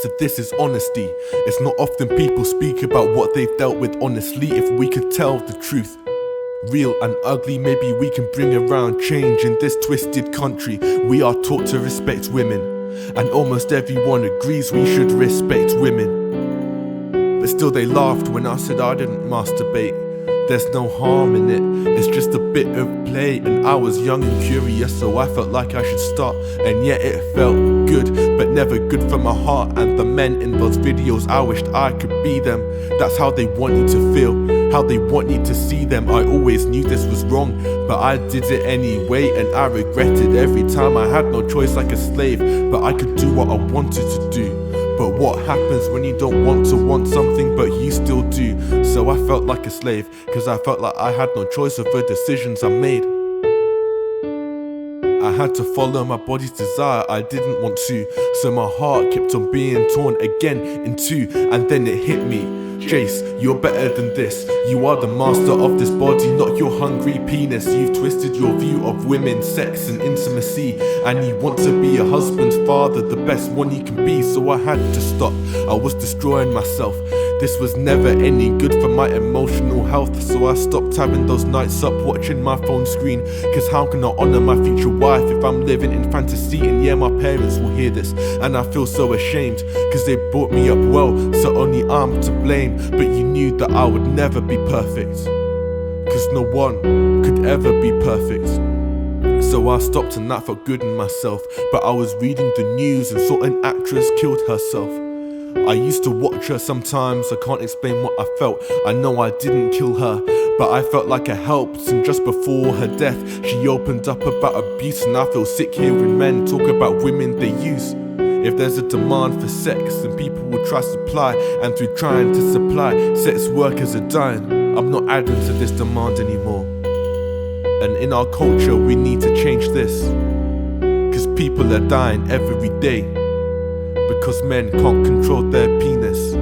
so this is honesty. It's not often people speak about what they've dealt with honestly. If we could tell the truth, real and ugly, maybe we can bring around change in this twisted country. We are taught to respect women, and almost everyone agrees we should respect women. But still they laughed when I said I didn't masturbate. There's no harm in it, it's just a bit of play. And I was young and curious, so I felt like I should start. And yet it felt good, but never good for my heart. And the men in those videos, I wished I could be them. That's how they want you to feel, how they want you to see them. I always knew this was wrong, but I did it anyway. And I regretted every time. I had no choice like a slave, but I could do what I wanted to do. But what happens when you don't want to want something, but you still do? So I felt like a slave, cause I felt like I had no choice over decisions I made. I had to follow my body's desire, I didn't want to. So my heart kept on being torn again in two. And then it hit me, Jase, you're better than this. You are the master of this body, not your hungry penis. You've twisted your view of women, sex and intimacy, and you want to be a husband, father, the best one you can be. So I had to stop, I was destroying myself. This was never any good for my emotional health. So I stopped having those nights up watching my phone screen. Cause how can I honour my future wife if I'm living in fantasy? And yeah, my parents will hear this, and I feel so ashamed, cause they brought me up well, so only I'm to blame. But you knew that I would never be perfect, cause no one could ever be perfect. So I stopped and that felt good in myself. But I was reading the news and saw an actress killed herself. I used to watch her sometimes, I can't explain what I felt. I know I didn't kill her, but I felt like I helped. And just before her death, she opened up about abuse. And I feel sick hearing men talk about women they use. If there's a demand for sex, then people will try to supply. And through trying to supply, sex workers are dying. I'm not adding to this demand anymore. And in our culture we need to change this, cause people are dying every day because men can't control their penis.